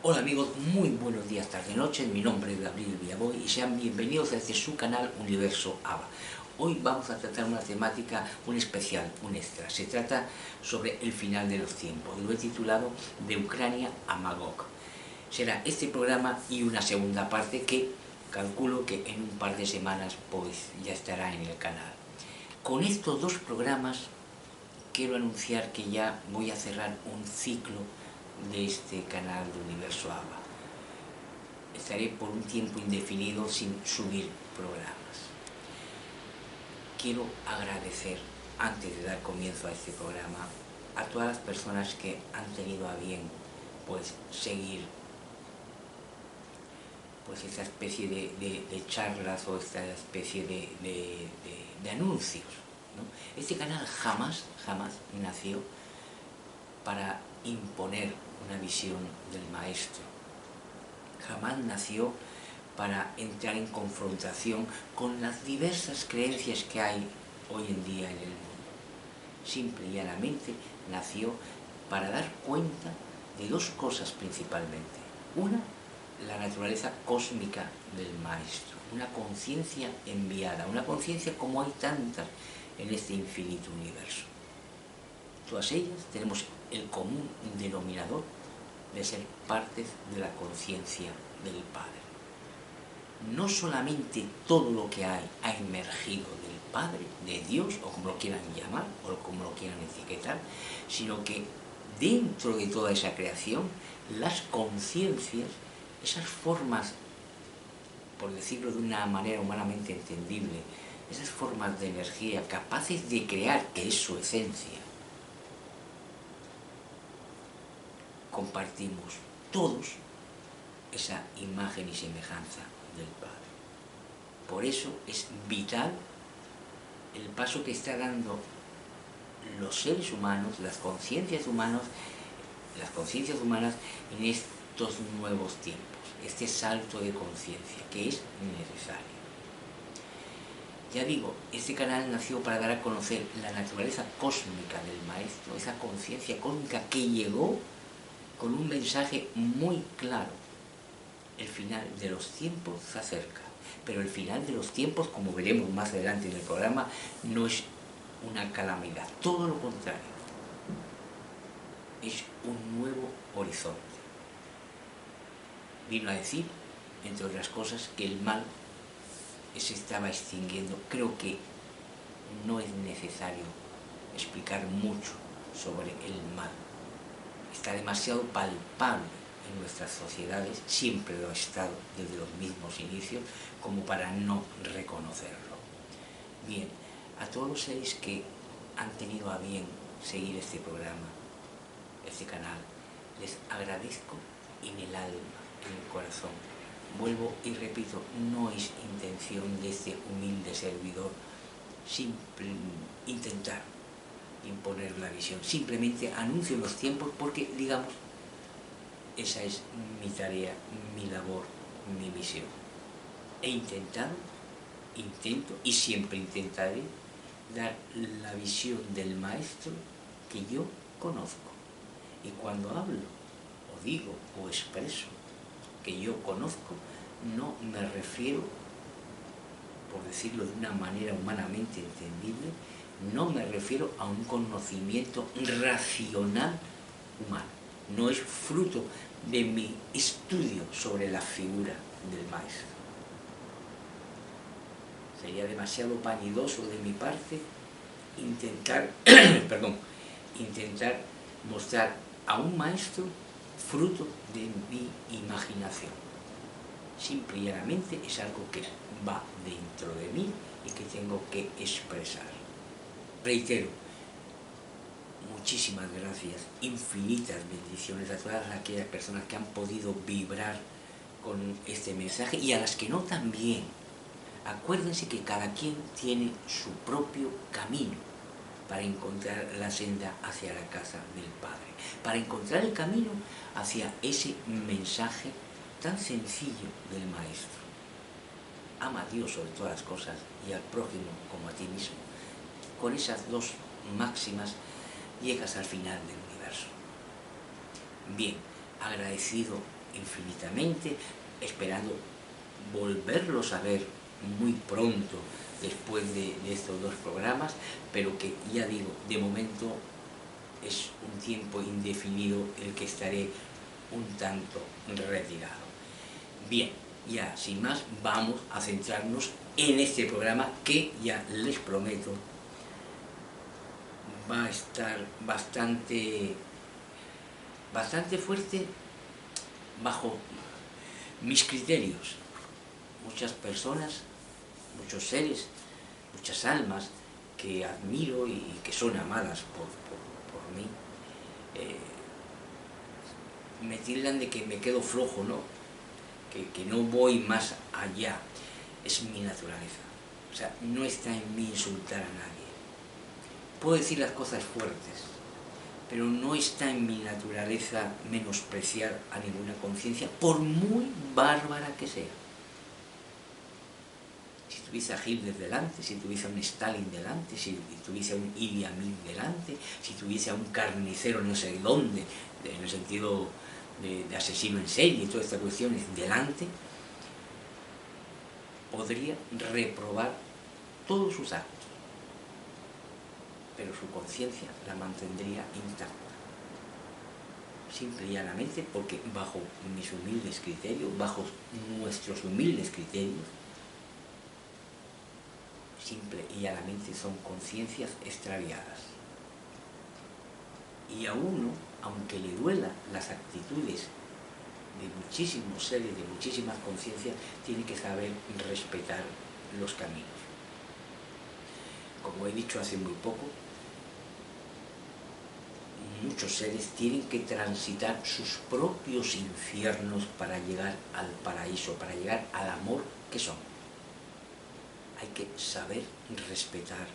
Hola amigos, muy buenos días, tarde, noche. Mi nombre es Gabriel Villaboy y sean bienvenidos a este su canal Universo ABA. Hoy vamos a tratar una temática, un especial, un extra. Se trata sobre el final de los tiempos. Lo he titulado De Ucrania a Magog. Será este programa y una segunda parte que calculo que en un par de semanas pues ya estará en el canal. Con estos dos programas quiero anunciar que ya voy a cerrar un ciclo de este canal de Universo ABA. Estaré por un tiempo indefinido sin subir programas. Quiero agradecer, antes de dar comienzo a este programa, a todas las personas que han tenido a bien pues seguir pues esta especie de charlas o esta especie de anuncios, ¿no? Este canal jamás nació para imponer una visión del maestro. Jamás nació para entrar en confrontación con las diversas creencias que hay hoy en día en el mundo. Simple y llanamente nació para dar cuenta de dos cosas principalmente. Una, la naturaleza cósmica del maestro, una conciencia enviada, una conciencia como hay tantas en este infinito universo. Todas ellas tenemos el común denominador de ser partes de la conciencia del Padre. No solamente todo lo que hay ha emergido del Padre, de Dios, o como lo quieran llamar, o como lo quieran etiquetar, sino que dentro de toda esa creación, las conciencias, esas formas, por decirlo de una manera humanamente entendible, esas formas de energía capaces de crear, que es su esencia, compartimos todos esa imagen y semejanza del Padre. Por eso es vital el paso que está dando los seres humanos, las conciencias humanas en estos nuevos tiempos, este salto de conciencia que es necesario. Ya digo, este canal nació para dar a conocer la naturaleza cósmica del Maestro, esa conciencia cósmica que llegó con un mensaje muy claro. El final de los tiempos se acerca, pero el final de los tiempos, como veremos más adelante en el programa, no es una calamidad, todo lo contrario, es un nuevo horizonte. Vino a decir, entre otras cosas, que el mal se estaba extinguiendo. Creo que no es necesario explicar mucho sobre el mal. Está demasiado palpable en nuestras sociedades, siempre lo ha estado desde los mismos inicios, como para no reconocerlo. Bien, a todos los seres que han tenido a bien seguir este programa, este canal, les agradezco en el alma, en el corazón. Vuelvo y repito, no es intención de este humilde servidor intentar imponer la visión, simplemente anuncio los tiempos porque, digamos, esa es mi tarea, mi labor, mi misión. He intento y siempre intentaré dar la visión del maestro que yo conozco. Y cuando hablo, o digo, o expreso que yo conozco, no me refiero, por decirlo de una manera humanamente entendible, no me refiero a un conocimiento racional humano. No es fruto de mi estudio sobre la figura del maestro. Sería demasiado vanidoso de mi parte intentar mostrar a un maestro fruto de mi imaginación. Simple y llanamente es algo que va dentro de mí y que tengo que expresar. Reitero, muchísimas gracias, infinitas bendiciones a todas aquellas personas que han podido vibrar con este mensaje y a las que no también. Acuérdense que cada quien tiene su propio camino para encontrar la senda hacia la casa del Padre, para encontrar el camino hacia ese mensaje tan sencillo del Maestro. Ama a Dios sobre todas las cosas y al prójimo como a ti mismo. Con esas dos máximas llegas al final del universo. Bien, agradecido infinitamente, esperando volverlos a ver muy pronto después de estos 2 programas, pero que ya digo, de momento es un tiempo indefinido el que estaré un tanto retirado. Bien, ya sin más vamos a centrarnos en este programa que ya les prometo va a estar bastante fuerte bajo mis criterios. Muchas personas, muchos seres, muchas almas que admiro y que son amadas por mí, me tildan de que me quedo flojo, ¿no? Que no voy más allá. Es mi naturaleza. O sea, no está en mí insultar a nadie. Puedo decir las cosas fuertes, pero no está en mi naturaleza menospreciar a ninguna conciencia, por muy bárbara que sea. Si tuviese a Hitler delante, si tuviese a un Stalin delante, si tuviese a un Idi Amin delante, si tuviese a un carnicero no sé dónde, en el sentido de asesino en serie y todas estas cuestiones delante, podría reprobar todos sus actos, pero su conciencia la mantendría intacta. Simple y llanamente porque bajo mis humildes criterios, bajo nuestros humildes criterios, simple y llanamente son conciencias extraviadas. Y a uno, aunque le duela las actitudes de muchísimos seres, de muchísimas conciencias, tiene que saber respetar los caminos. Como he dicho hace muy poco, muchos seres tienen que transitar sus propios infiernos para llegar al paraíso, para llegar al amor que son. Hay que saber respetar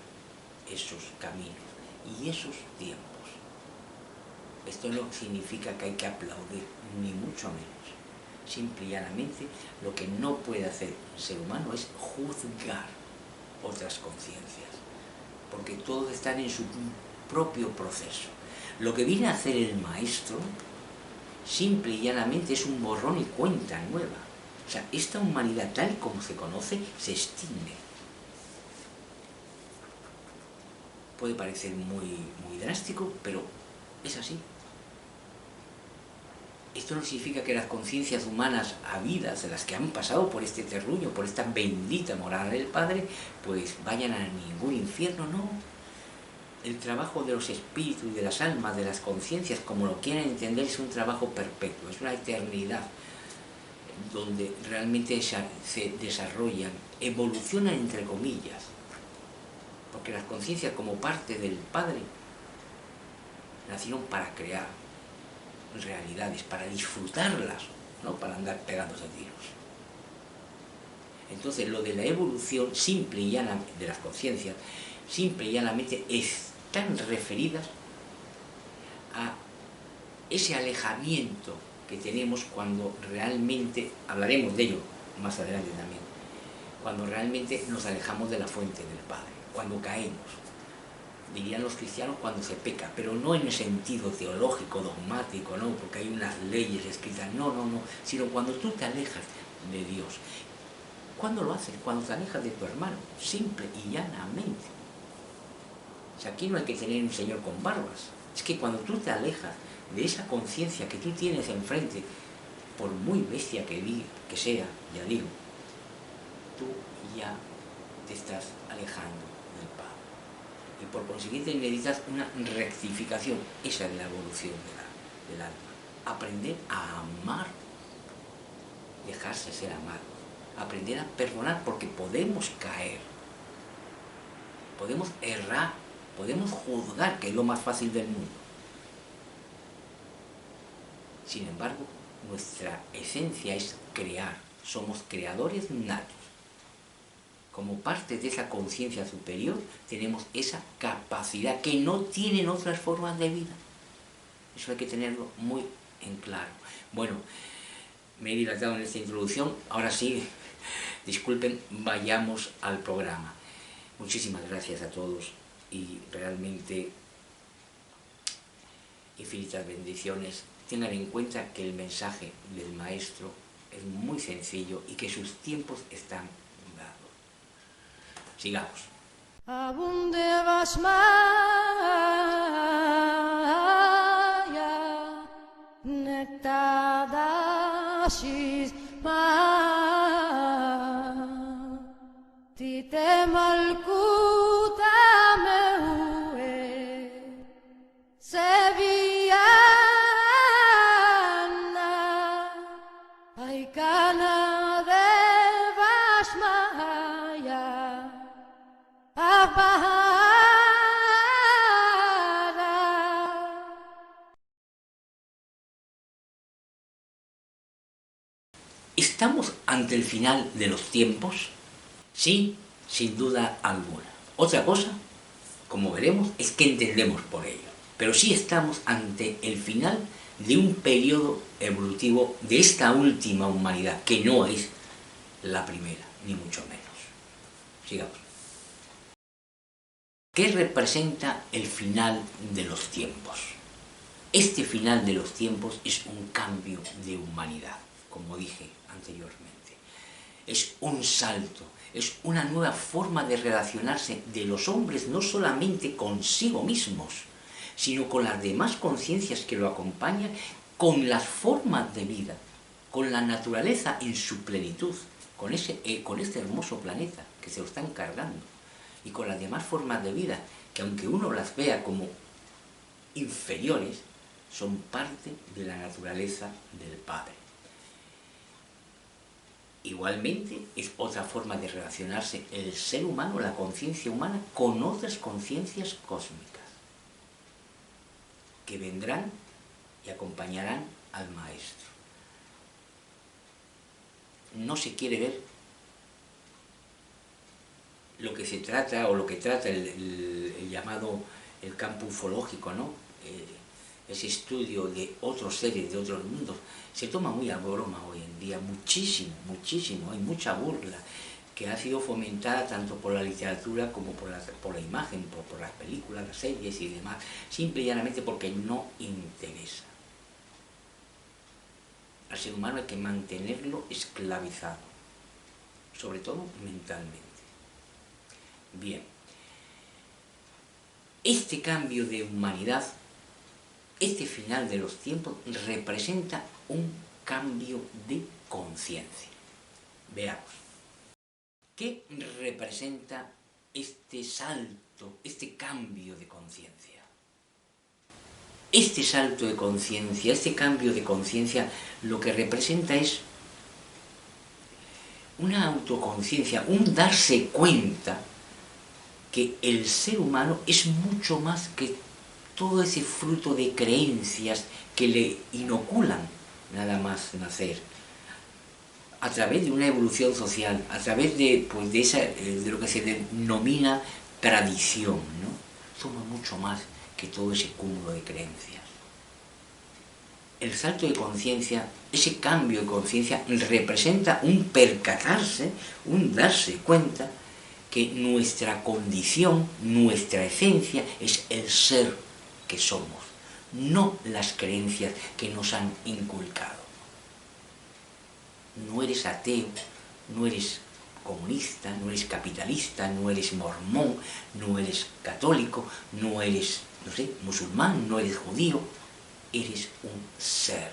esos caminos y esos tiempos. Esto no significa que hay que aplaudir, ni mucho menos. Simple y llanamente, lo que no puede hacer un ser humano es juzgar otras conciencias, porque todos están en su propio proceso. Lo que viene a hacer el maestro, simple y llanamente, es un borrón y cuenta nueva. O sea, esta humanidad tal como se conoce, se extingue. Puede parecer muy drástico, pero es así. Esto no significa que las conciencias humanas habidas, las que han pasado por este terruño, por esta bendita morada del Padre, pues vayan a ningún infierno, no. El trabajo de los espíritus y de las almas, de las conciencias, como lo quieren entender, es un trabajo perpetuo, es una eternidad, donde realmente se desarrollan, evolucionan entre comillas, porque las conciencias como parte del Padre nacieron para crear realidades, para disfrutarlas, no para andar pegándose a tiros. Entonces lo de la evolución simple y llana de las conciencias, simple y llanamente están referidas a ese alejamiento que tenemos cuando realmente, hablaremos de ello más adelante también, cuando realmente nos alejamos de la fuente del Padre, cuando caemos. Dirían los cristianos cuando se peca, pero no en el sentido teológico, dogmático, no, porque hay unas leyes escritas, no, sino cuando tú te alejas de Dios. ¿Cuándo lo haces? Cuando te alejas de tu hermano, simple y llanamente. O sea, aquí no hay que tener un señor con barbas, es que cuando tú te alejas de esa conciencia que tú tienes enfrente, por muy bestia que sea, ya digo, tú ya te estás alejando del Padre. Y por consiguiente necesitas una rectificación. Esa es la evolución del alma. Aprender a amar, dejarse ser amado, aprender a perdonar, porque podemos caer, podemos errar, podemos juzgar, que es lo más fácil del mundo. Sin embargo, nuestra esencia es crear, somos creadores natos. Como parte de esa conciencia superior, tenemos esa capacidad que no tienen otras formas de vida. Eso hay que tenerlo muy en claro. Bueno, me he dilatado en esta introducción, ahora sí, disculpen, vayamos al programa. Muchísimas gracias a todos y realmente infinitas bendiciones tengan en cuenta que el mensaje del maestro es muy sencillo y que sus tiempos están dados. Sigamos. Abunde vas maya nektadashis ma tite malkuta meue sevillana ay kana de vas maya ¿Estamos ante el final de los tiempos? Sí, sin duda alguna. Otra cosa, como veremos, es que entendemos por ello. Pero sí estamos ante el final de un periodo evolutivo de esta última humanidad, que no es la primera, ni mucho menos. Sigamos. ¿Qué representa el final de los tiempos? Este final de los tiempos es un cambio de humanidad, como dije anteriormente. Es un salto, es una nueva forma de relacionarse de los hombres no solamente consigo mismos, sino con las demás conciencias que lo acompañan, con las formas de vida, con la naturaleza en su plenitud, con este hermoso planeta que se lo está encargando, y con las demás formas de vida, que aunque uno las vea como inferiores, son parte de la naturaleza del Padre. Igualmente, es otra forma de relacionarse el ser humano, la conciencia humana, con otras conciencias cósmicas, que vendrán y acompañarán al Maestro. No se quiere ver lo que se trata, o lo que trata el llamado el campo ufológico, ¿no? Ese estudio de otros seres, de otros mundos, se toma muy a broma hoy en día, muchísimo, muchísimo, hay mucha burla que ha sido fomentada tanto por la literatura como por la imagen, por las películas, las series y demás, simple y llanamente porque no interesa. Al ser humano hay que mantenerlo esclavizado, sobre todo mentalmente. Bien, este cambio de humanidad, este final de los tiempos, representa un cambio de conciencia. Veamos. ¿Qué representa este salto, este cambio de conciencia? Este salto de conciencia, este cambio de conciencia, lo que representa es una autoconciencia, un darse cuenta que el ser humano es mucho más que todo ese fruto de creencias que le inoculan nada más nacer, a través de una evolución social, a través de lo que se denomina tradición, ¿no? Somos mucho más que todo ese cúmulo de creencias. El salto de conciencia, ese cambio de conciencia, representa un percatarse, un darse cuenta que nuestra condición, nuestra esencia, es el ser que somos, no las creencias que nos han inculcado. No eres ateo, no eres comunista, no eres capitalista, no eres mormón, no eres católico, no eres, musulmán, no eres judío, eres un ser,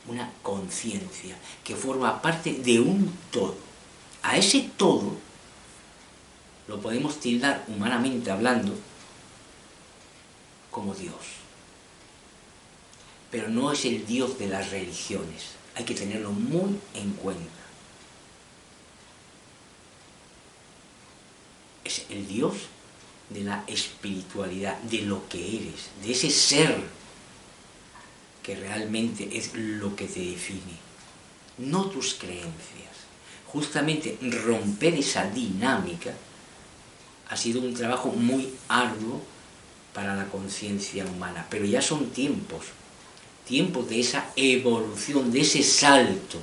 una conciencia que forma parte de un todo. A ese todo lo podemos tildar, humanamente hablando, como Dios. Pero no es el Dios de las religiones. Hay que tenerlo muy en cuenta. Es el Dios de la espiritualidad, de lo que eres, de ese ser que realmente es lo que te define, no tus creencias. Justamente romper esa dinámica ha sido un trabajo muy arduo para la conciencia humana, pero ya son tiempos de esa evolución, de ese salto,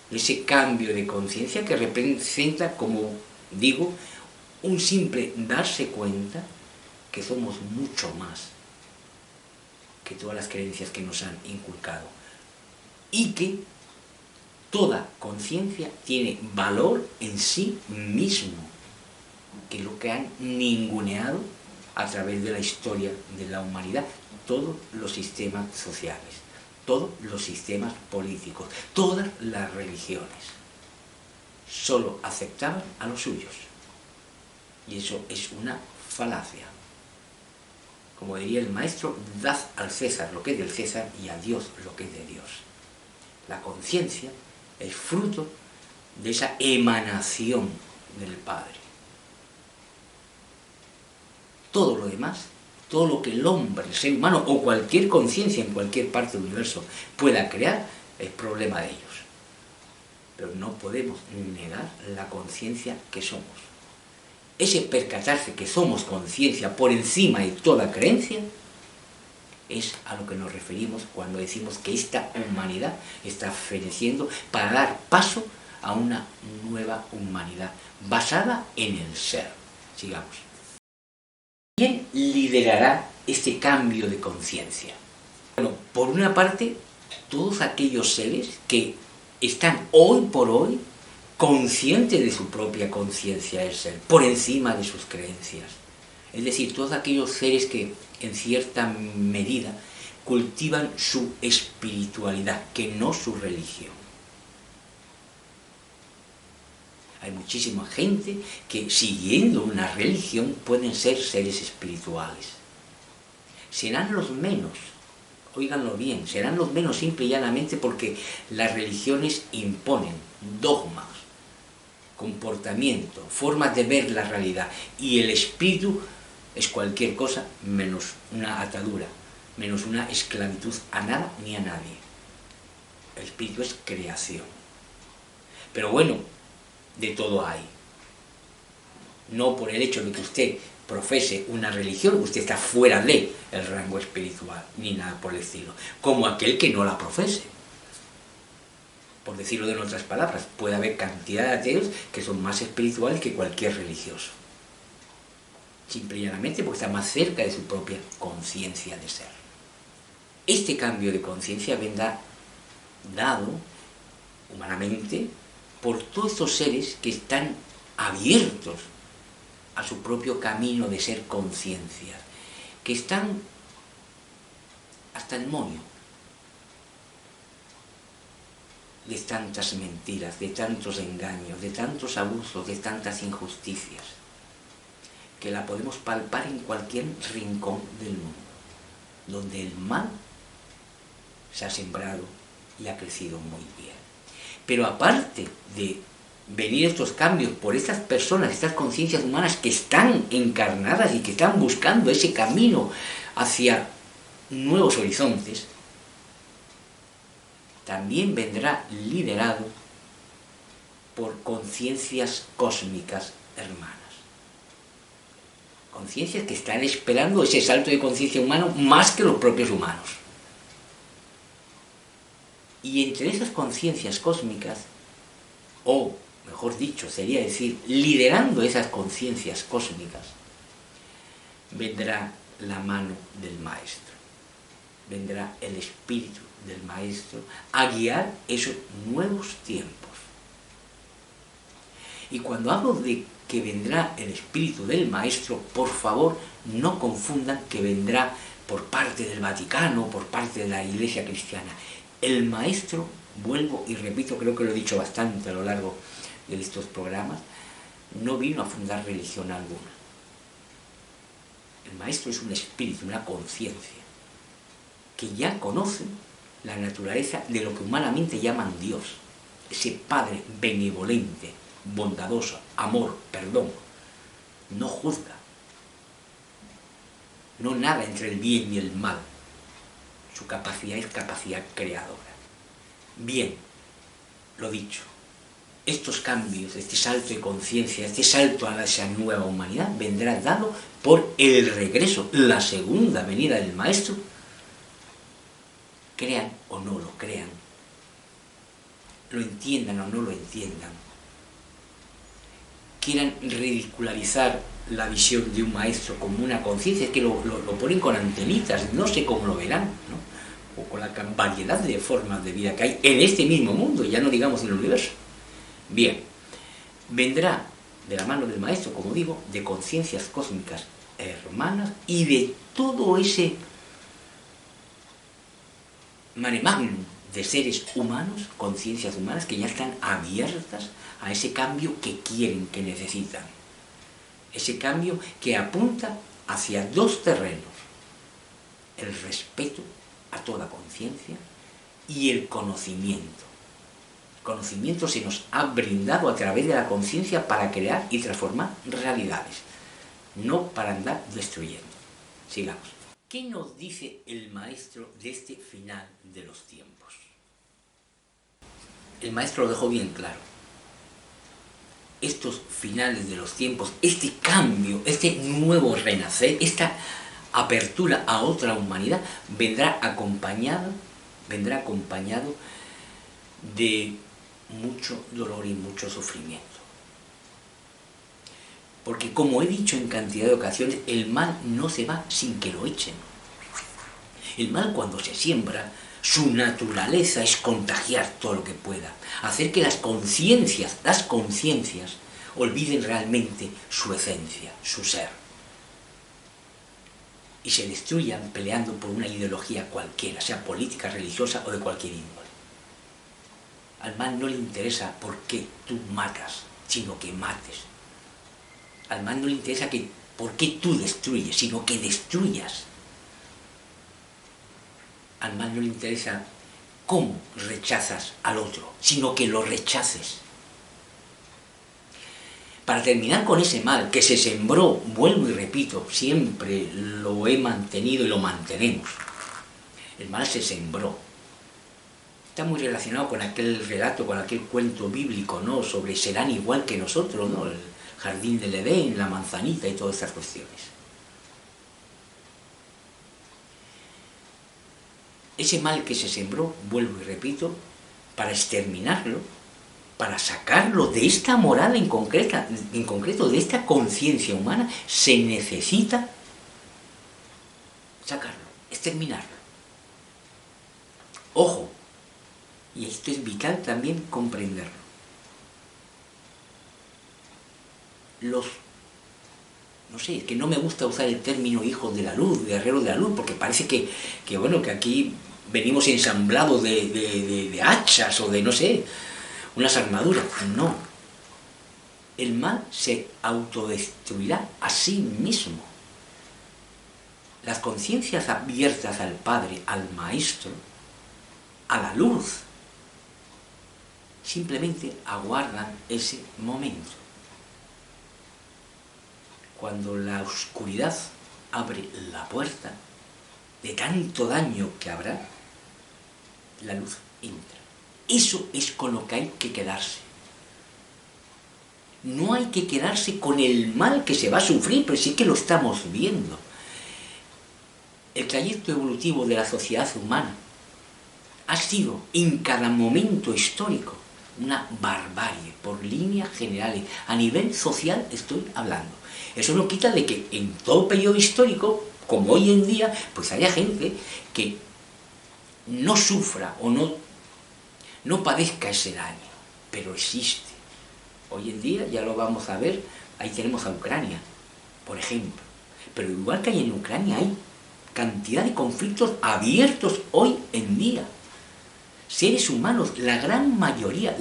de ese cambio de conciencia que representa, como digo, un simple darse cuenta que somos mucho más que todas las creencias que nos han inculcado. Y que toda conciencia tiene valor en sí mismo, que es lo que han ninguneado a través de la historia de la humanidad, todos los sistemas sociales, todos los sistemas políticos, todas las religiones. Solo aceptaban a los suyos. Y eso es una falacia. Como diría el maestro, dad al César lo que es del César y a Dios lo que es de Dios. La conciencia es fruto de esa emanación del Padre. Todo lo demás, todo lo que el hombre, el ser humano o cualquier conciencia en cualquier parte del universo pueda crear, es problema de ellos. Pero no podemos negar la conciencia que somos. Ese percatarse que somos conciencia por encima de toda creencia es a lo que nos referimos cuando decimos que esta humanidad está feneciendo para dar paso a una nueva humanidad basada en el ser. Sigamos. ¿Quién liderará este cambio de conciencia? Bueno, por una parte, todos aquellos seres que están hoy por hoy conscientes de su propia conciencia del ser, por encima de sus creencias. Es decir, todos aquellos seres que, en cierta medida, cultivan su espiritualidad, que no su religión. Hay muchísima gente que, siguiendo una religión, pueden ser seres espirituales. Serán los menos, óiganlo bien, serán los menos simple y llanamente porque las religiones imponen dogmas, comportamiento, formas de ver la realidad, y el espíritu es cualquier cosa menos una atadura, menos una esclavitud a nada ni a nadie. El espíritu es creación. Pero bueno, de todo hay. No por el hecho de que usted profese una religión, usted está fuera de el rango espiritual, ni nada por el estilo, como aquel que no la profese. Por decirlo en otras palabras, puede haber cantidad de ateos que son más espirituales que cualquier religioso. Simple y llanamente porque está más cerca de su propia conciencia de ser. Este cambio de conciencia vendrá dado humanamente por todos estos seres que están abiertos a su propio camino de ser conciencias, que están hasta el moño de tantas mentiras, de tantos engaños, de tantos abusos, de tantas injusticias, que la podemos palpar en cualquier rincón del mundo, donde el mal se ha sembrado y ha crecido muy bien. Pero aparte de venir estos cambios por estas personas, estas conciencias humanas que están encarnadas y que están buscando ese camino hacia nuevos horizontes, también vendrá liderado por conciencias cósmicas hermanas. Conciencias que están esperando ese salto de conciencia humano más que los propios humanos. Y entre esas conciencias cósmicas, o mejor dicho, sería decir, liderando esas conciencias cósmicas, vendrá la mano del Maestro, vendrá el Espíritu del Maestro a guiar esos nuevos tiempos. Y cuando hablo de que vendrá el Espíritu del Maestro, por favor, no confundan que vendrá por parte del Vaticano, por parte de la Iglesia cristiana. El Maestro, vuelvo y repito, creo que lo he dicho bastante a lo largo de estos programas, no vino a fundar religión alguna. El Maestro es un espíritu, una conciencia, que ya conoce la naturaleza de lo que humanamente llaman Dios, ese Padre benevolente, bondadoso, amor, perdón, no juzga, no nada entre el bien y el mal, su capacidad es capacidad creadora. Bien, lo dicho, estos cambios, este salto de conciencia, este salto a esa nueva humanidad vendrá dado por el regreso, la segunda venida del Maestro, crean o no lo crean, lo entiendan o no lo entiendan, quieran ridicularizar la visión de un maestro como una conciencia, es que lo ponen con antenitas, no sé cómo lo verán, ¿no? O con la variedad de formas de vida que hay en este mismo mundo, ya no digamos en el universo. Bien, vendrá de la mano del maestro, como digo, de conciencias cósmicas hermanas y de todo ese mare magnum de seres humanos, conciencias humanas que ya están abiertas a ese cambio que quieren, que necesitan. Ese cambio que apunta hacia dos terrenos: el respeto a toda conciencia y el conocimiento. El conocimiento se nos ha brindado a través de la conciencia para crear y transformar realidades, no para andar destruyendo. Sigamos. ¿Qué nos dice el maestro de este final de los tiempos? El maestro lo dejó bien claro. Estos finales de los tiempos, este cambio, este nuevo renacer, esta apertura a otra humanidad, vendrá acompañado de mucho dolor y mucho sufrimiento. Porque, como he dicho en cantidad de ocasiones, el mal no se va sin que lo echen. El mal, cuando se siembra, su naturaleza es contagiar todo lo que pueda, hacer que las conciencias olviden realmente su esencia, su ser, y se destruyan peleando por una ideología cualquiera, sea política, religiosa o de cualquier índole. Al mal no le interesa por qué tú matas, sino que mates. Al mal no le interesa por qué tú destruyes, sino que destruyas. Al mal no le interesa cómo rechazas al otro, sino que lo rechaces. Para terminar con ese mal que se sembró, vuelvo y repito, siempre lo he mantenido y lo mantenemos. El mal se sembró. Está muy relacionado con aquel relato, con aquel cuento bíblico, ¿no? Sobre serán igual que nosotros, ¿no? El jardín del Edén, la manzanita y todas estas cuestiones. Ese mal que se sembró, vuelvo y repito, para exterminarlo, para sacarlo de esta morada en concreto, de esta conciencia humana, se necesita sacarlo, exterminarlo. Ojo, y esto es vital también comprenderlo. No sé, es que no me gusta usar el término hijos de la luz, guerreros de la luz, porque parece que aquí venimos ensamblados de hachas o de, no sé, unas armaduras. No. El mal se autodestruirá a sí mismo. Las conciencias abiertas al Padre, al Maestro, a la luz, simplemente aguardan ese momento. Cuando la oscuridad abre la puerta, de tanto daño que habrá, la luz entra. Eso es con lo que hay que quedarse. No hay que quedarse con el mal que se va a sufrir, pero sí que lo estamos viendo. El trayecto evolutivo de la sociedad humana ha sido, en cada momento histórico, una barbarie, por líneas generales. A nivel social estoy hablando. Eso no quita de que en todo periodo histórico, como hoy en día, pues haya gente que no sufra o no padezca ese daño, pero existe. Hoy en día, ya lo vamos a ver, ahí tenemos a Ucrania, por ejemplo. Pero igual que hay en Ucrania, hay cantidad de conflictos abiertos hoy en día. Seres humanos, la gran mayoría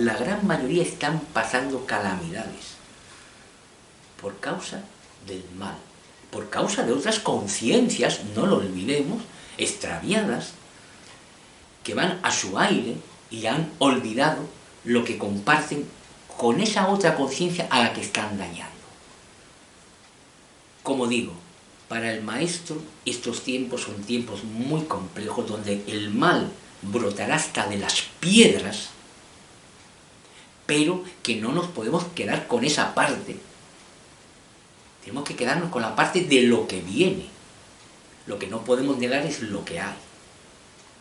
están pasando calamidades por causa del mal, por causa de otras conciencias, no lo olvidemos, extraviadas, que van a su aire y han olvidado lo que comparten con esa otra conciencia a la que están dañando. Como digo, para el maestro estos tiempos son tiempos muy complejos donde el mal brotará hasta de las piedras, pero que no nos podemos quedar con esa parte. Tenemos que quedarnos con la parte de lo que viene. Lo que no podemos negar es lo que hay.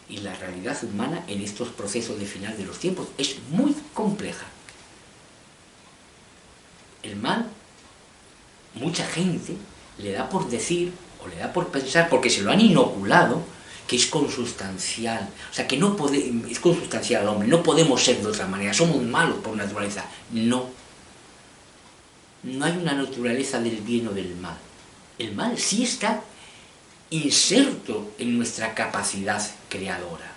Y la realidad humana en estos procesos de final de los tiempos es muy compleja. El mal mucha gente le da por decir, o le da por pensar, porque se lo han inoculado, que es consustancial, o sea, que no es consustancial al hombre, no podemos ser de otra manera, somos malos por naturaleza. No. No hay una naturaleza del bien o del mal. El mal sí está inserto en nuestra capacidad creadora,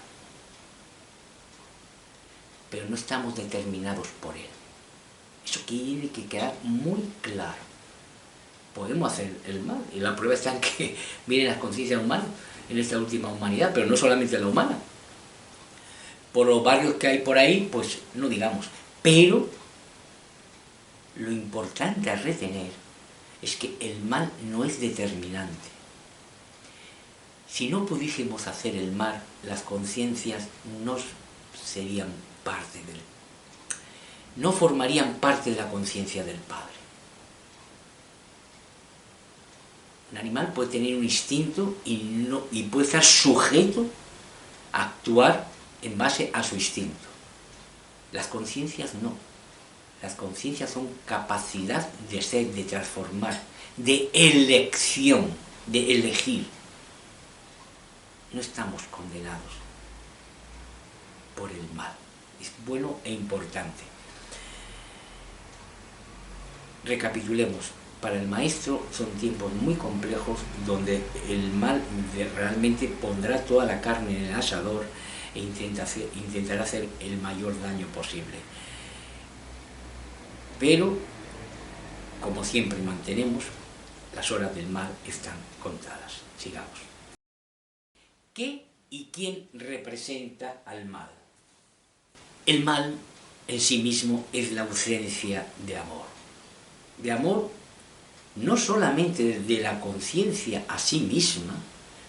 pero no estamos determinados por él. Eso tiene que quedar muy claro. Podemos hacer el mal, y la prueba está en que miren las conciencias humanas en esta última humanidad, pero no solamente la humana. Por los barrios que hay por ahí, pues no digamos. Pero lo importante a retener es que el mal no es determinante. Si no pudiésemos hacer el mal, las conciencias no serían parte del... no formarían parte de la conciencia del Padre. Un animal puede tener un instinto y puede estar sujeto a actuar en base a su instinto. Las conciencias no. Las conciencias son capacidad de ser, de transformar, de elección, de elegir. No estamos condenados por el mal. Es bueno e importante. Recapitulemos. Para el maestro son tiempos muy complejos donde el mal realmente pondrá toda la carne en el asador e intentará hacer el mayor daño posible. Pero, como siempre mantenemos, las horas del mal están contadas. Sigamos. ¿Qué y quién representa al mal? El mal en sí mismo es la ausencia de amor. De amor no solamente de la conciencia a sí misma,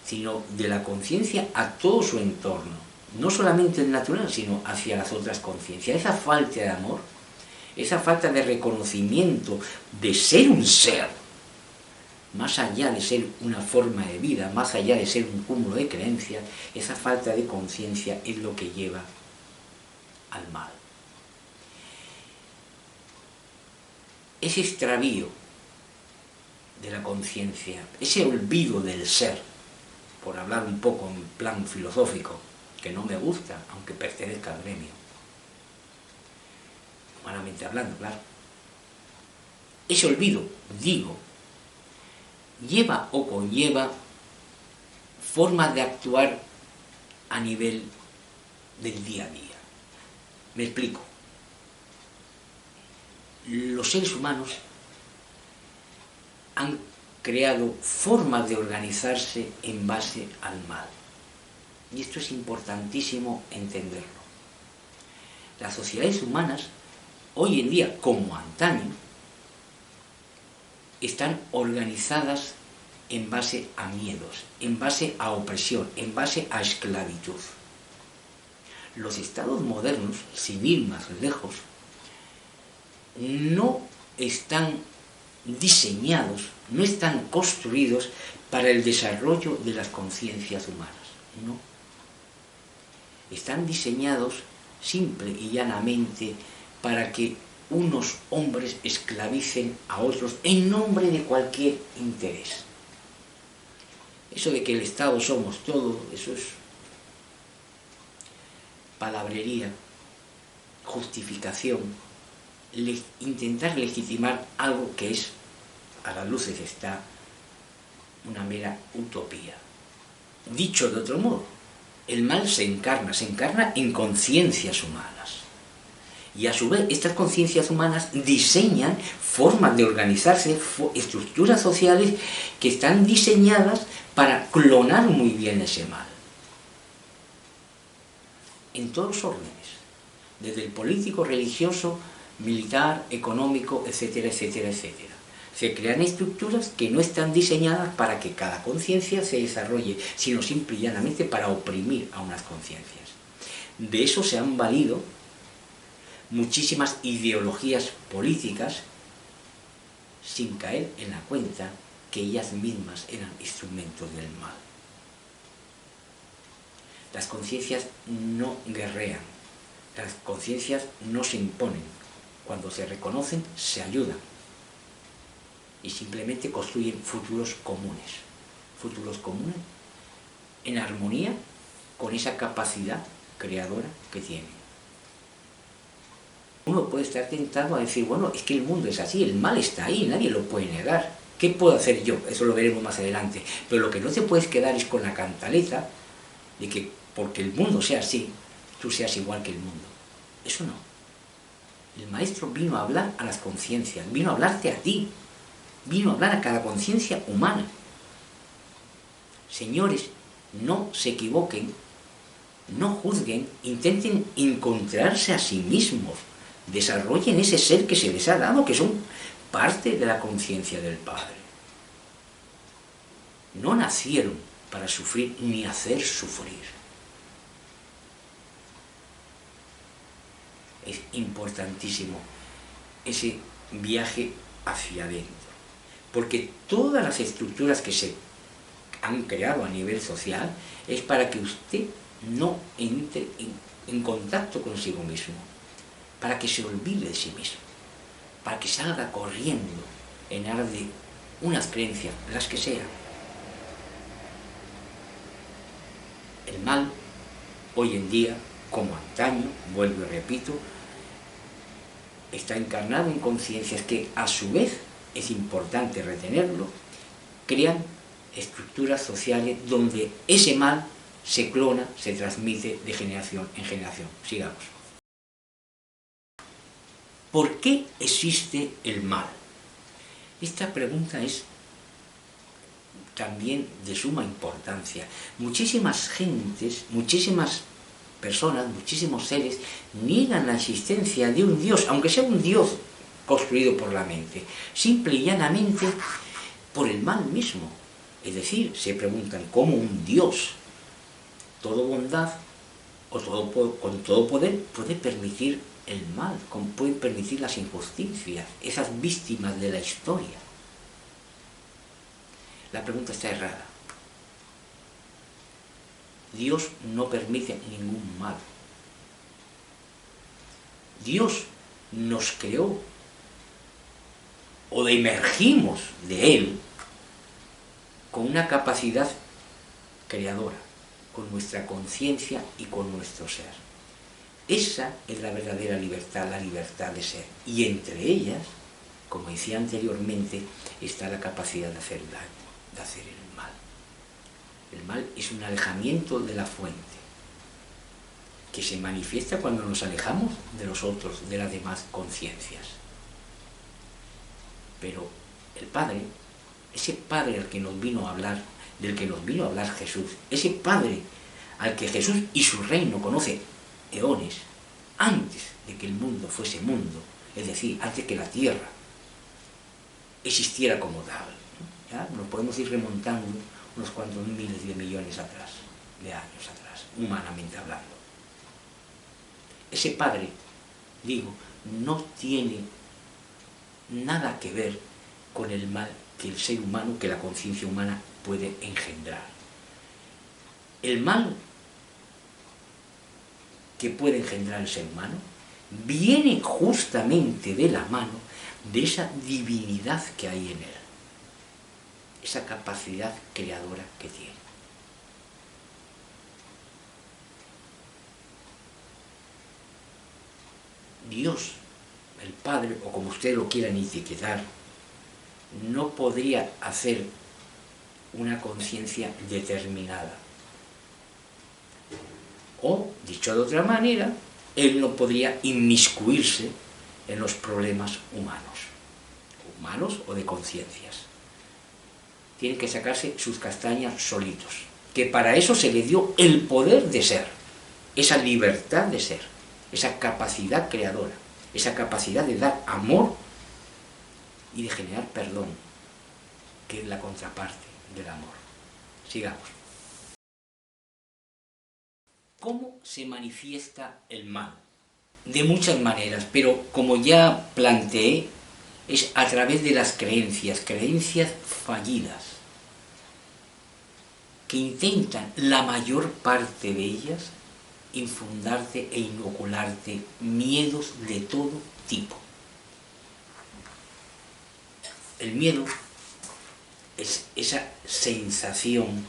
sino de la conciencia a todo su entorno. No solamente el natural, sino hacia las otras conciencias. Esa falta de amor, esa falta de reconocimiento de ser un ser, más allá de ser una forma de vida, más allá de ser un cúmulo de creencias, esa falta de conciencia es lo que lleva al mal. Ese extravío de la conciencia, ese olvido del ser, por hablar un poco en plan filosófico, que no me gusta, aunque pertenezca al gremio, humanamente hablando, claro. Ese olvido, digo, lleva o conlleva formas de actuar a nivel del día a día. Me explico. Los seres humanos han creado formas de organizarse en base al mal. Y esto es importantísimo entenderlo. Las sociedades humanas, hoy en día, como antaño, están organizadas en base a miedos, en base a opresión, en base a esclavitud. Los estados modernos, sin ir más lejos, no están diseñados, no están construidos para el desarrollo de las conciencias humanas, no. Están diseñados simple y llanamente para que unos hombres esclavicen a otros en nombre de cualquier interés. Eso de que el Estado somos todo, eso es palabrería, justificación, intentar legitimar algo que es, a las luces está, una mera utopía. Dicho de otro modo, el mal se encarna en conciencias humanas. Y a su vez, estas conciencias humanas diseñan formas de organizarse, estructuras sociales que están diseñadas para clonar muy bien ese mal. En todos los órdenes, desde el político, religioso, militar, económico, etcétera, etcétera, etcétera. Se crean estructuras que no están diseñadas para que cada conciencia se desarrolle, sino simple y llanamente para oprimir a unas conciencias. De eso se han valido muchísimas ideologías políticas sin caer en la cuenta que ellas mismas eran instrumentos del mal. Las conciencias no guerrean, las conciencias no se imponen. Cuando se reconocen, se ayudan. y simplemente construyen futuros comunes en armonía con esa capacidad creadora que tienen. Uno puede estar tentado a decir, bueno, es que el mundo es así, el mal está ahí, nadie lo puede negar. ¿Qué puedo hacer yo? Eso lo veremos más adelante. Pero lo que no te puedes quedar es con la cantaleta de que porque el mundo sea así, tú seas igual que el mundo. Eso no. El maestro vino a hablar a las conciencias, vino a hablarte a ti, vino a hablar a cada conciencia humana. Señores, no se equivoquen, no juzguen, intenten encontrarse a sí mismos, desarrollen ese ser que se les ha dado, que son parte de la conciencia del Padre. No nacieron para sufrir ni hacer sufrir. Es importantísimo ese viaje hacia adentro, porque todas las estructuras que se han creado a nivel social es para que usted no entre en contacto consigo mismo, para que se olvide de sí mismo, para que salga corriendo en aras de unas creencias, las que sean. El mal, hoy en día, como antaño, vuelvo y repito, está encarnado en conciencias que, a su vez, es importante retenerlo, crean estructuras sociales donde ese mal se clona, se transmite de generación en generación. Sigamos. ¿Por qué existe el mal? Esta pregunta es también de suma importancia. Muchísimas gentes, muchísimas personas, muchísimos seres niegan la existencia de un Dios, aunque sea un Dios construido por la mente, simple y llanamente por el mal mismo. Es decir, se preguntan cómo un Dios, todo bondad o con todo poder, puede permitir el mal, puede permitir las injusticias, esas víctimas de la historia. La pregunta está errada. Dios no permite ningún mal. Dios nos creó o emergimos de Él con una capacidad creadora, con nuestra conciencia y con nuestro ser. Esa es la verdadera libertad, la libertad de ser. Y entre ellas, como decía anteriormente, está la capacidad de hacer daño, de hacer el mal. El mal es un alejamiento de la fuente, que se manifiesta cuando nos alejamos de los otros, de las demás conciencias. Pero el Padre, ese Padre al que nos vino a hablar, del que nos vino a hablar Jesús, ese Padre al que Jesús y su reino conoce eones, antes de que el mundo fuese mundo, es decir, antes que la tierra existiera como tal. ¿Ya? Nos podemos ir remontando unos cuantos miles de millones atrás, de años atrás, humanamente hablando. Ese Padre, digo, no tiene nada que ver con el mal que el ser humano, que la conciencia humana puede engendrar. El mal que puede engendrar el ser humano viene justamente de la mano de esa divinidad que hay en él, esa capacidad creadora que tiene. Dios, el Padre, o como ustedes lo quieran etiquetar, no podría hacer una conciencia determinada. O, dicho de otra manera, Él no podría inmiscuirse en los problemas humanos o de conciencias. Tiene que sacarse sus castañas solitos, que para eso se le dio el poder de ser, esa libertad de ser, esa capacidad creadora, esa capacidad de dar amor y de generar perdón, que es la contraparte del amor. Sigamos. ¿Cómo se manifiesta el mal? De muchas maneras, pero como ya planteé, es a través de las creencias fallidas, que intentan, la mayor parte de ellas, infundarte e inocularte miedos de todo tipo. El miedo es esa sensación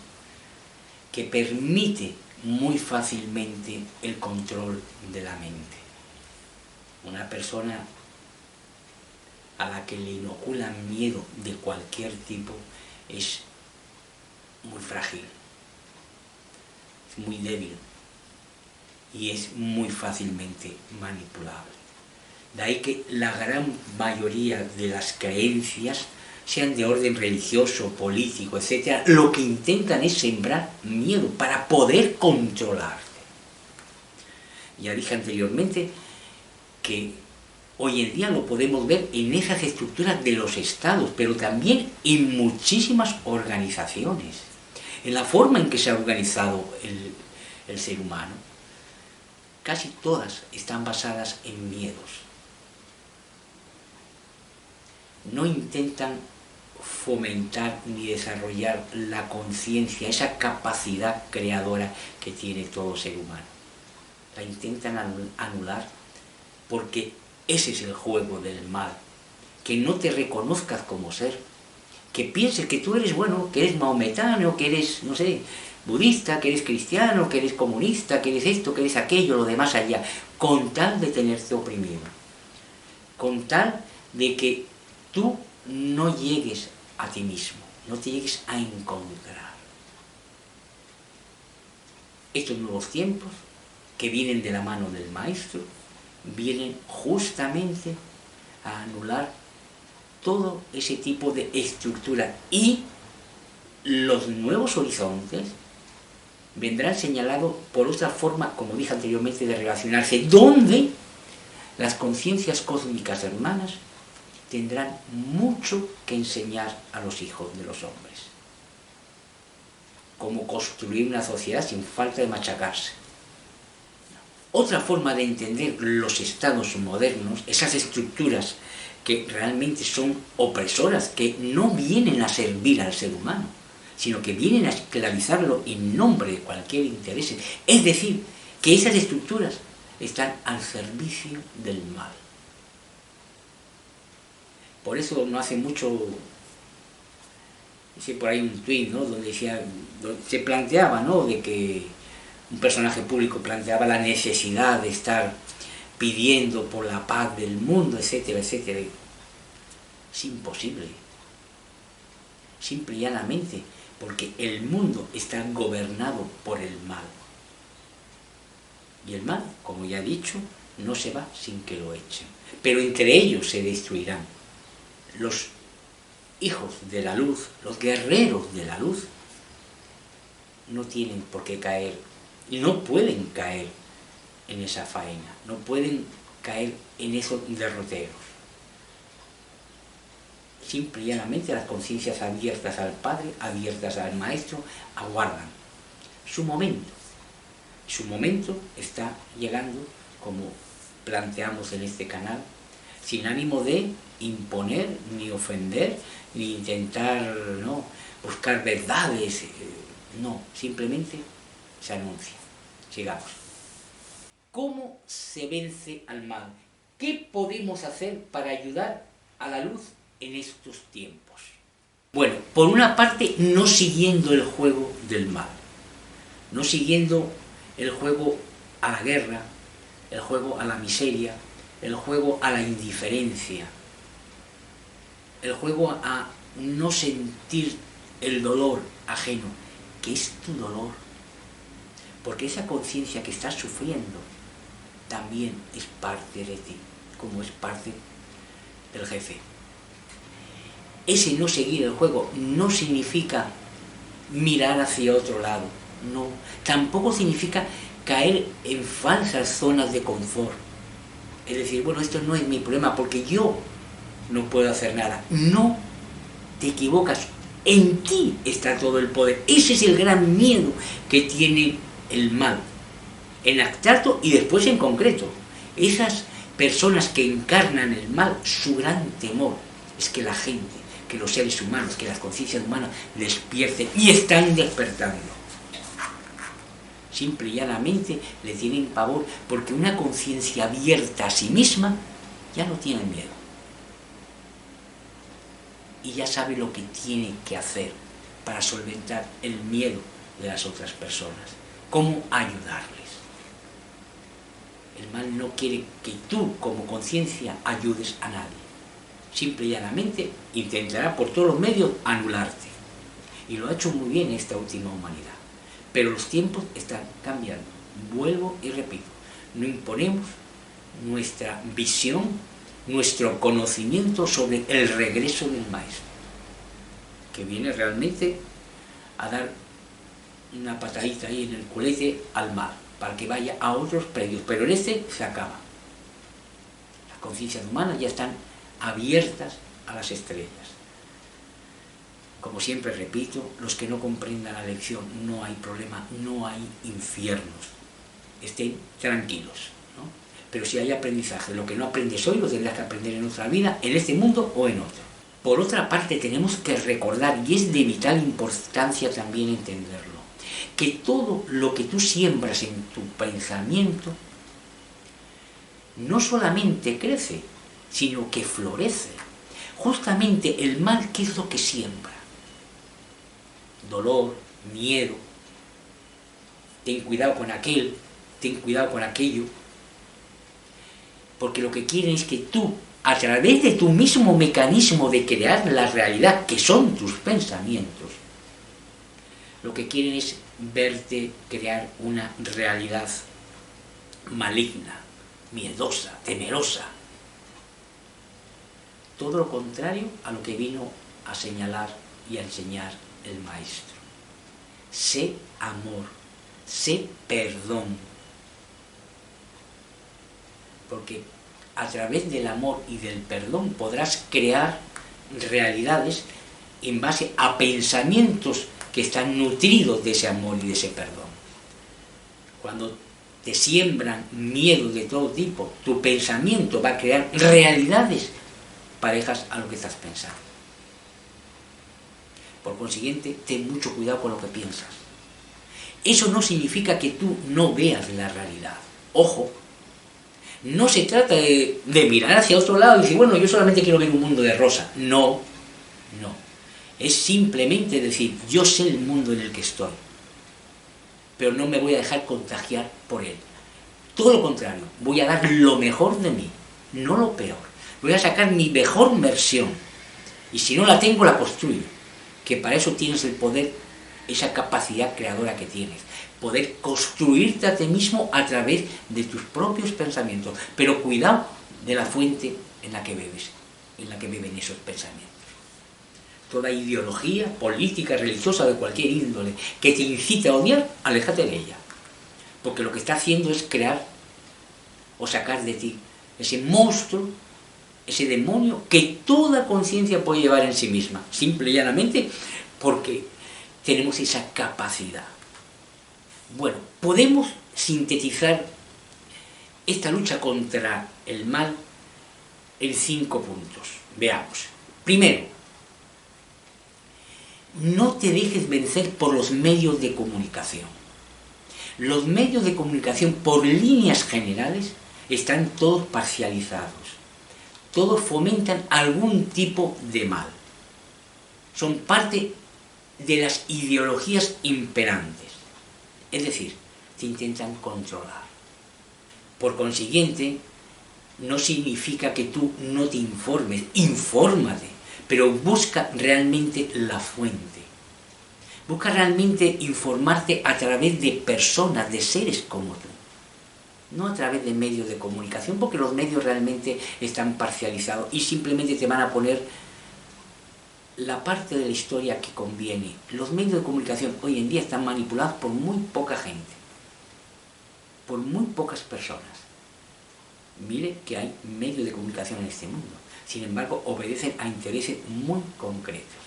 que permite muy fácilmente el control de la mente. Una persona a la que le inoculan miedo de cualquier tipo es muy frágil, es muy débil y es muy fácilmente manipulable. De ahí que la gran mayoría de las creencias, sean de orden religioso, político, etc., lo que intentan es sembrar miedo para poder controlarte. Ya dije anteriormente que hoy en día lo podemos ver en esas estructuras de los estados, pero también en muchísimas organizaciones, en la forma en que se ha organizado el ser humano. Casi todas están basadas en miedos. No intentan fomentar ni desarrollar la conciencia, esa capacidad creadora que tiene todo ser humano. La intentan anular porque ese es el juego del mal, que no te reconozcas como ser, que pienses que tú eres bueno, que eres maometano, que eres, no sé, budista, que eres cristiano, que eres comunista, que eres esto, que eres aquello, lo demás allá, con tal de tenerte oprimido, con tal de que tú no llegues a ti mismo, no te llegues a encontrar. Estos nuevos tiempos, que vienen de la mano del maestro, vienen justamente a anular todo ese tipo de estructura, y los nuevos horizontes vendrán señalados por otra forma, como dije anteriormente, de relacionarse, donde las conciencias cósmicas hermanas tendrán mucho que enseñar a los hijos de los hombres. Cómo construir una sociedad sin falta de machacarse. Otra forma de entender los estados modernos, esas estructuras que realmente son opresoras, que no vienen a servir al ser humano, sino que vienen a esclavizarlo en nombre de cualquier interés. Es decir, que esas estructuras están al servicio del mal. Por eso no hace mucho, hice por ahí un tuit, ¿no?, donde decía, se planteaba, ¿no?, de que un personaje público planteaba la necesidad de estar pidiendo por la paz del mundo, etcétera, etcétera. Es imposible. Simple y llanamente, porque el mundo está gobernado por el mal. Y el mal, como ya he dicho, no se va sin que lo echen. Pero entre ellos se destruirán. Los hijos de la luz, los guerreros de la luz, no tienen por qué caer, y no pueden caer en esa faena, no pueden caer en esos derroteros. Simple y llanamente las conciencias abiertas al Padre, abiertas al Maestro, aguardan su momento. Su momento está llegando, como planteamos en este canal, sin ánimo de imponer, ni ofender, ni intentar, ¿no?, buscar verdades. No, simplemente se anuncia. Sigamos. ¿Cómo se vence al mal? ¿Qué podemos hacer para ayudar a la luz en estos tiempos? Bueno, por una parte, no siguiendo el juego del mal, no siguiendo el juego a la guerra, el juego a la miseria, el juego a la indiferencia, el juego a no sentir el dolor ajeno, que es tu dolor, porque esa conciencia que estás sufriendo también es parte de ti, como es parte del jefe. Ese no seguir el juego no significa mirar hacia otro lado, no, tampoco significa caer en falsas zonas de confort. Es decir, bueno, esto no es mi problema porque yo no puedo hacer nada. No, te equivocas. En ti está todo el poder. Ese es el gran miedo que tiene el mal, en abstracto y después en concreto. Esas personas que encarnan el mal, su gran temor es que la gente, que los seres humanos, que las conciencias humanas despierten, y están despertando. Simple y llanamente le tienen pavor, porque una conciencia abierta a sí misma ya no tiene miedo. y ya sabe lo que tiene que hacer para solventar el miedo de las otras personas, cómo ayudarles. El mal no quiere que tú, como conciencia, ayudes a nadie. Simple y llanamente intentará por todos los medios anularte. Y lo ha hecho muy bien esta última humanidad. Pero los tiempos están cambiando. Vuelvo y repito, no imponemos nuestra visión, nuestro conocimiento sobre el regreso del Maestro, que viene realmente a dar una patadita ahí en el culete al mal, para que vaya a otros predios, pero en este se acaba. Las conciencias humanas ya están abiertas a las estrellas. Como siempre repito, los que no comprendan la lección, no hay problema, no hay infiernos. Estén tranquilos, ¿no? Pero si hay aprendizaje, lo que no aprendes hoy lo tendrás que aprender en otra vida, en este mundo o en otro. Por otra parte, tenemos que recordar, y es de vital importancia también entenderlo, que todo lo que tú siembras en tu pensamiento no solamente crece, sino que florece. Justamente el mal, ¿qué es lo que siembra? Dolor, miedo, ten cuidado con aquel, ten cuidado con aquello, porque lo que quieren es que tú, a través de tu mismo mecanismo de crear la realidad, que son tus pensamientos, lo que quieren es verte crear una realidad maligna, miedosa, temerosa. Todo lo contrario a lo que vino a señalar y a enseñar el Maestro. Sé amor, sé perdón. Porque a través del amor y del perdón podrás crear realidades en base a pensamientos que están nutridos de ese amor y de ese perdón. Cuando te siembran miedo de todo tipo, tu pensamiento va a crear realidades parejas a lo que estás pensando. Por consiguiente, ten mucho cuidado con lo que piensas. Eso no significa que tú no veas la realidad. Ojo, no se trata de mirar hacia otro lado y decir, bueno, yo solamente quiero ver un mundo de rosa. No, no. Es simplemente decir, yo sé el mundo en el que estoy, pero no me voy a dejar contagiar por él. Todo lo contrario, voy a dar lo mejor de mí, no lo peor. Voy a sacar mi mejor versión. Y si no la tengo, la construyo. Que para eso tienes el poder, esa capacidad creadora que tienes. Poder construirte a ti mismo a través de tus propios pensamientos. Pero cuidado de la fuente en la que bebes, en la que beben esos pensamientos. Toda ideología política, religiosa, de cualquier índole, que te incite a odiar, aléjate de ella. Porque lo que está haciendo es crear o sacar de ti ese monstruo, ese demonio que toda conciencia puede llevar en sí misma, simple y llanamente porque tenemos esa capacidad. Bueno, podemos sintetizar esta lucha contra el mal en 5 puntos. Veamos. Primero, no te dejes vencer por los medios de comunicación. Los medios de comunicación, por líneas generales, están todos parcializados. Todos fomentan algún tipo de mal. Son parte de las ideologías imperantes. Es decir, te intentan controlar. Por consiguiente, no significa que tú no te informes. Infórmate, pero busca realmente la fuente. Busca realmente informarte a través de personas, de seres como tú. No a través de medios de comunicación, porque los medios realmente están parcializados y simplemente te van a poner la parte de la historia que conviene. Los medios de comunicación hoy en día están manipulados por muy poca gente, por muy pocas personas. Mire que hay medios de comunicación en este mundo, sin embargo obedecen a intereses muy concretos.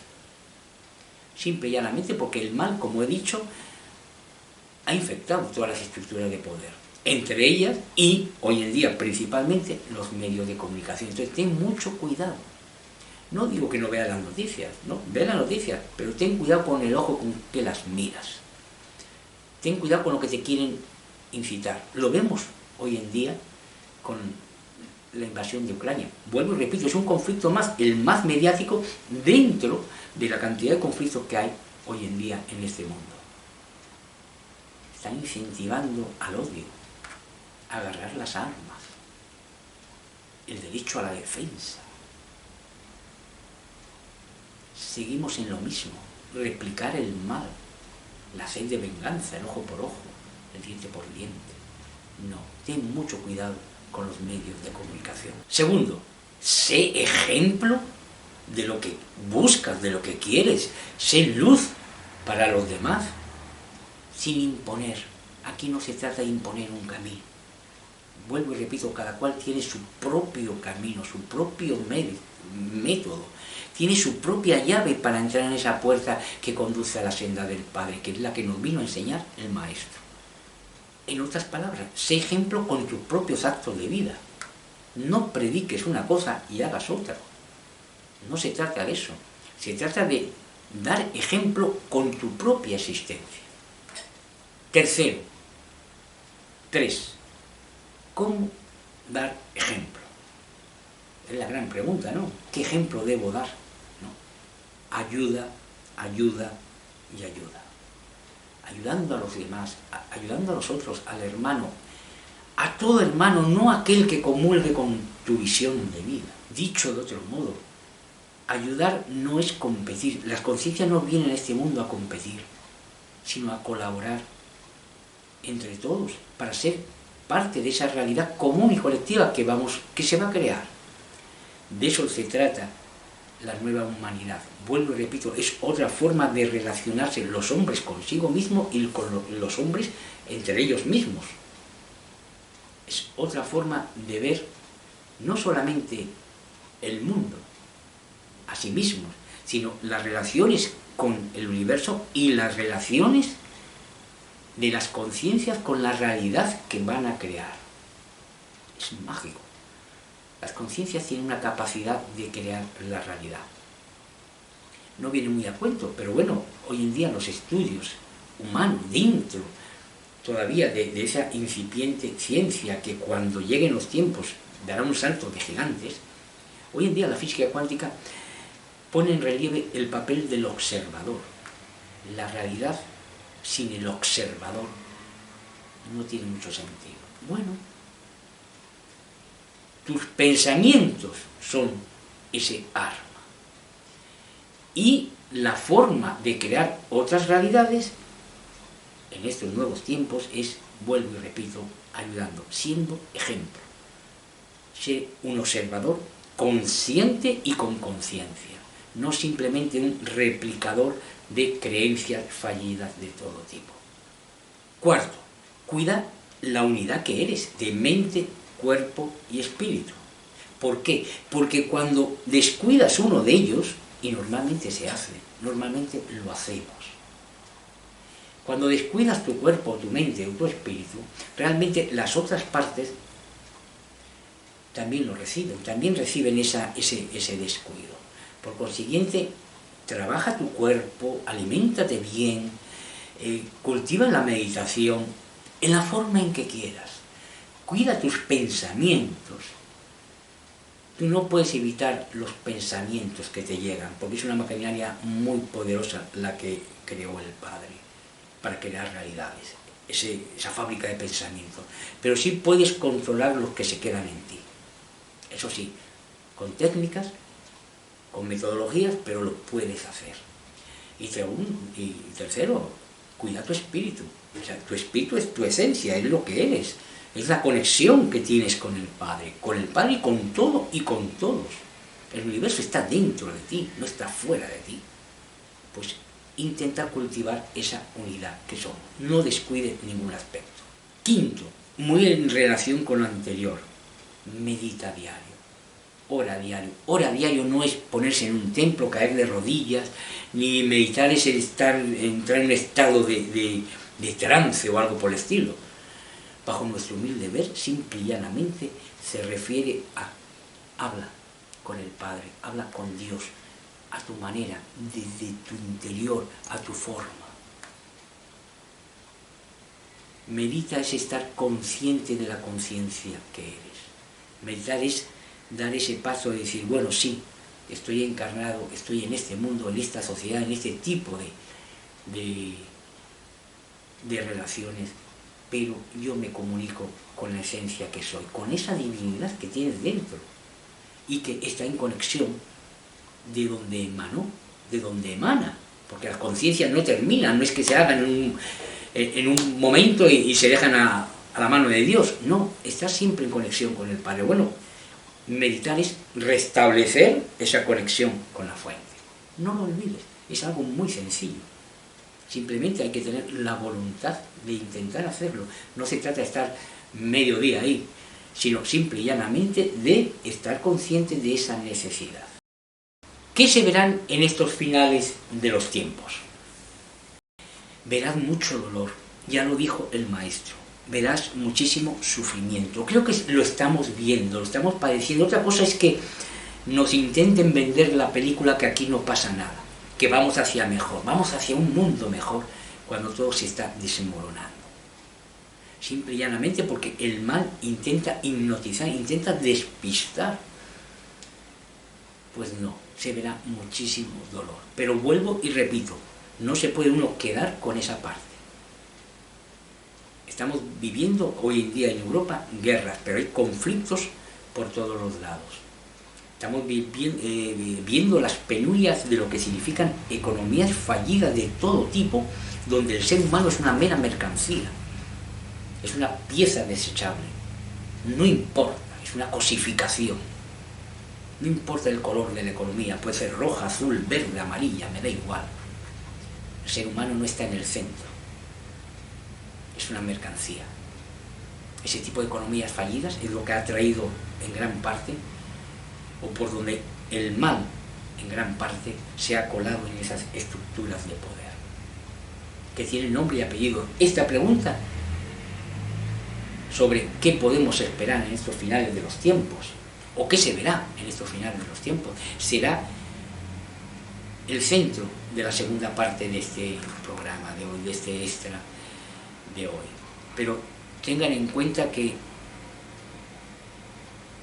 Simple y llanamente porque el mal, como he dicho, ha infectado todas las estructuras de poder. Entre ellas, y hoy en día principalmente, los medios de comunicación. Entonces ten mucho cuidado. No digo que no veas las noticias, no, ve las noticias, pero ten cuidado con el ojo con que las miras. Ten cuidado con lo que te quieren incitar. Lo vemos hoy en día con la invasión de Ucrania. Vuelvo y repito, es un conflicto más, el más mediático dentro de la cantidad de conflictos que hay hoy en día en este mundo. Están incentivando al odio, a agarrar las armas, el derecho a la defensa. Seguimos en lo mismo, replicar el mal, la sed de venganza, el ojo por ojo, el diente por diente. No, ten mucho cuidado con los medios de comunicación. Segundo, sé ejemplo de lo que buscas, de lo que quieres. Sé luz para los demás, sin imponer. Aquí no se trata de imponer un camino. Vuelvo y repito, cada cual tiene su propio camino, su propio método. Tiene su propia llave para entrar en esa puerta que conduce a la senda del Padre, que es la que nos vino a enseñar el Maestro. En otras palabras, sé ejemplo con tus propios actos de vida. No prediques una cosa y hagas otra. No se trata de eso. Se trata de dar ejemplo con tu propia existencia. Tercero, 3. ¿Cómo dar ejemplo? Es la gran pregunta, ¿no? ¿Qué ejemplo debo dar? ¿No? Ayuda, ayuda y ayuda. Ayudando a los demás, ayudando a los otros, al hermano, a todo hermano, no aquel que comulgue con tu visión de vida. Dicho de otro modo, ayudar no es competir. Las conciencias no vienen a este mundo a competir, sino a colaborar entre todos para ser parte de esa realidad común y colectiva que se va a crear. De eso se trata la nueva humanidad. Vuelvo y repito, es otra forma de relacionarse los hombres consigo mismos y con los hombres entre ellos mismos. Es otra forma de ver no solamente el mundo a sí mismos, sino las relaciones con el universo y las relaciones de las conciencias con la realidad que van a crear. Es mágico. Las conciencias tienen una capacidad de crear la realidad. No viene muy a cuento, pero bueno, hoy en día los estudios humanos dentro todavía de esa incipiente ciencia que cuando lleguen los tiempos dará un salto de gigantes, hoy en día la física cuántica pone en relieve el papel del observador. La realidad sin el observador no tiene mucho sentido. Bueno, tus pensamientos son ese arma. Y la forma de crear otras realidades en estos nuevos tiempos es, vuelvo y repito, ayudando, siendo ejemplo. Ser un observador consciente y con conciencia, no simplemente un replicador de creencias fallidas de todo tipo. Cuarto, cuida la unidad que eres, de mente, cuerpo y espíritu. ¿Por qué? Porque cuando descuidas uno de ellos, y normalmente se hace, normalmente lo hacemos, cuando descuidas tu cuerpo, tu mente o tu espíritu, realmente las otras partes también lo reciben, también reciben ese descuido. Por consiguiente, trabaja tu cuerpo, aliméntate bien, cultiva la meditación en la forma en que quieras. Cuida tus pensamientos. Tú no puedes evitar los pensamientos que te llegan, porque es una maquinaria muy poderosa la que creó el Padre para crear realidades, esa fábrica de pensamientos. Pero sí puedes controlar los que se quedan en ti. Eso sí, con técnicas, con metodologías, pero lo puedes hacer. Y tercero, cuida tu espíritu. O sea, tu espíritu es tu esencia, es lo que eres. Es la conexión que tienes con el Padre y con todo y con todos. El universo está dentro de ti, no está fuera de ti. Pues intenta cultivar esa unidad que somos. No descuide ningún aspecto. Quinto, muy en relación con lo anterior, medita diario. Ora diario. Ora diario no es ponerse en un templo, caer de rodillas, ni meditar es entrar en un estado de trance o algo por el estilo. Bajo nuestro humilde ver, simple y llanamente, se refiere a habla con el Padre, habla con Dios, a tu manera, desde tu interior, a tu forma. Medita es estar consciente de la conciencia que eres. Meditar es dar ese paso de decir, bueno, sí, estoy encarnado, estoy en este mundo, en esta sociedad, en este tipo de relaciones, pero yo me comunico con la esencia que soy, con esa divinidad que tienes dentro y que está en conexión de donde emanó, de donde emana, porque las conciencias no terminan, no es que se hagan en un momento y se dejan a la mano de Dios, no, está siempre en conexión con el Padre. Bueno, meditar es restablecer esa conexión con la fuente, no lo olvides, es algo muy sencillo. Simplemente hay que tener la voluntad de intentar hacerlo. No se trata de estar medio día ahí, sino simple y llanamente de estar consciente de esa necesidad. ¿Qué se verán en estos finales de los tiempos? Verás mucho dolor, ya lo dijo el maestro. Verás muchísimo sufrimiento. Creo que lo estamos viendo, lo estamos padeciendo. Otra cosa es que nos intenten vender la película que aquí no pasa nada, que vamos hacia mejor, vamos hacia un mundo mejor cuando todo se está desmoronando. Simple y llanamente porque el mal intenta hipnotizar, intenta despistar. Pues no, se verá muchísimo dolor. Pero vuelvo y repito, no se puede uno quedar con esa parte. Estamos viviendo hoy en día en Europa guerras, pero hay conflictos por todos los lados. Estamos viendo las penurias de lo que significan economías fallidas de todo tipo, donde el ser humano es una mera mercancía, es una pieza desechable. No importa, es una cosificación. No importa el color de la economía, puede ser roja, azul, verde, amarilla, me da igual. El ser humano no está en el centro, es una mercancía. Ese tipo de economías fallidas es lo que ha traído en gran parte, o por donde el mal en gran parte se ha colado en esas estructuras de poder, que tienen nombre y apellido. Esta pregunta sobre qué podemos esperar en estos finales de los tiempos, o qué se verá en estos finales de los tiempos, será el centro de la segunda parte de este programa de hoy, de este extra de hoy. Pero tengan en cuenta que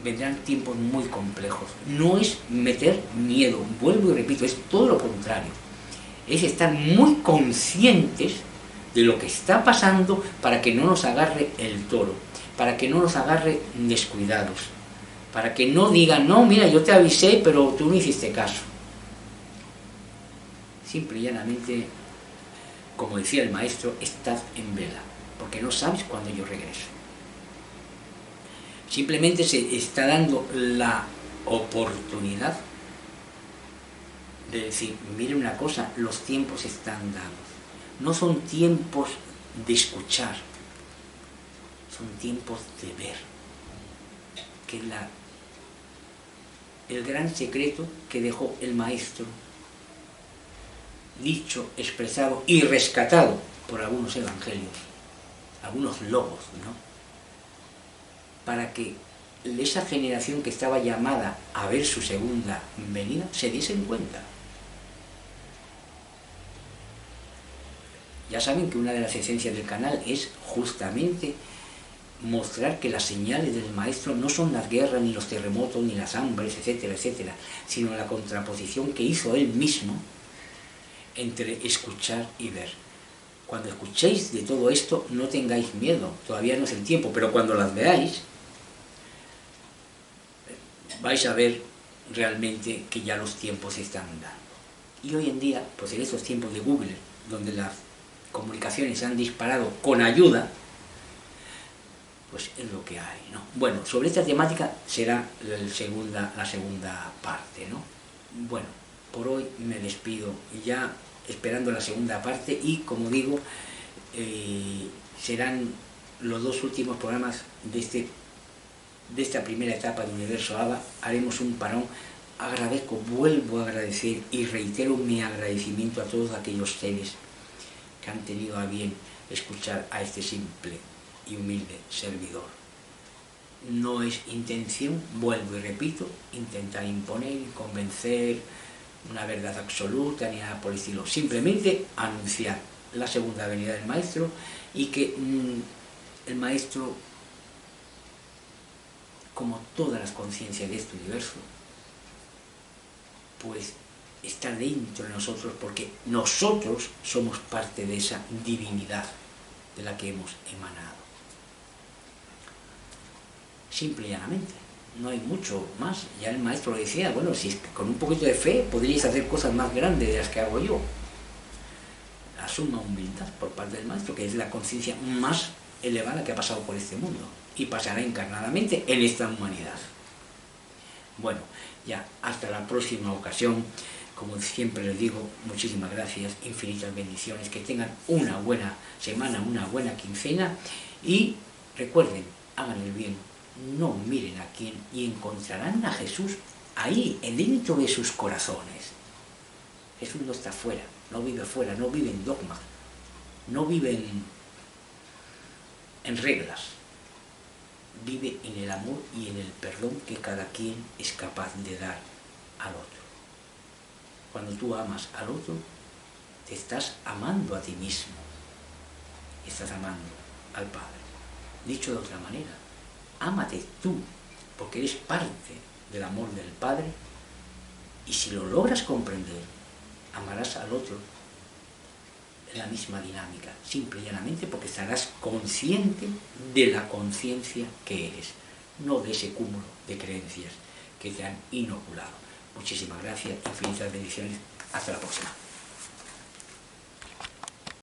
vendrán tiempos muy complejos. No es meter miedo, vuelvo y repito, es todo lo contrario. Es estar muy conscientes de lo que está pasando para que no nos agarre el toro, para que no nos agarre descuidados, para que no digan, no, mira, yo te avisé, pero tú no hiciste caso. Simple y llanamente, como decía el maestro, estad en vela, porque no sabes cuándo yo regreso. Simplemente se está dando la oportunidad de decir, mire una cosa, los tiempos están dados. No son tiempos de escuchar, son tiempos de ver. Que es el gran secreto que dejó el maestro, dicho, expresado y rescatado por algunos evangelios, algunos logos, ¿no? Para que esa generación que estaba llamada a ver su segunda venida se diesen cuenta. Ya saben que una de las esencias del canal es justamente mostrar que las señales del maestro no son las guerras, ni los terremotos, ni las hambres, etcétera, etcétera, sino la contraposición que hizo él mismo entre escuchar y ver. Cuando escuchéis de todo esto, no tengáis miedo, todavía no es el tiempo, pero cuando las veáis, vais a ver realmente que ya los tiempos se están dando. Y hoy en día, pues en estos tiempos de Google, donde las comunicaciones se han disparado con ayuda, pues es lo que hay, ¿no? Bueno, sobre esta temática será la segunda parte, ¿no? Bueno, por hoy me despido, ya esperando la segunda parte y, como digo, serán los dos últimos programas de esta primera etapa de Universo Ava. Haremos un parón. Agradezco, vuelvo a agradecer y reitero mi agradecimiento a todos aquellos seres que han tenido a bien escuchar a este simple y humilde servidor. No es intención, vuelvo y repito, intentar imponer, convencer una verdad absoluta ni nada por el estilo, simplemente anunciar la segunda venida del maestro y que el maestro como todas las conciencias de este universo, pues está dentro de nosotros, porque nosotros somos parte de esa divinidad de la que hemos emanado. Simple y llanamente, no hay mucho más. Ya el maestro decía, bueno, si con un poquito de fe podríais hacer cosas más grandes de las que hago yo. La suma humildad por parte del maestro, que es la conciencia más elevada que ha pasado por este mundo y pasará encarnadamente en esta humanidad. Bueno, ya hasta la próxima ocasión. Como siempre les digo, muchísimas gracias, infinitas bendiciones, que tengan una buena semana, una buena quincena, y recuerden, hagan el bien, no miren a quién, y encontrarán a Jesús ahí, dentro de sus corazones. Jesús no está fuera, no vive fuera, no vive en dogmas, no vive en reglas, vive en el amor y en el perdón que cada quien es capaz de dar al otro. Cuando tú amas al otro, te estás amando a ti mismo, estás amando al Padre. Dicho de otra manera, ámate tú, porque eres parte del amor del Padre, y si lo logras comprender, amarás al otro en la misma dinámica, simple y llanamente porque estarás consciente de la conciencia que eres, no de ese cúmulo de creencias que te han inoculado. Muchísimas gracias, infinitas bendiciones, hasta la próxima.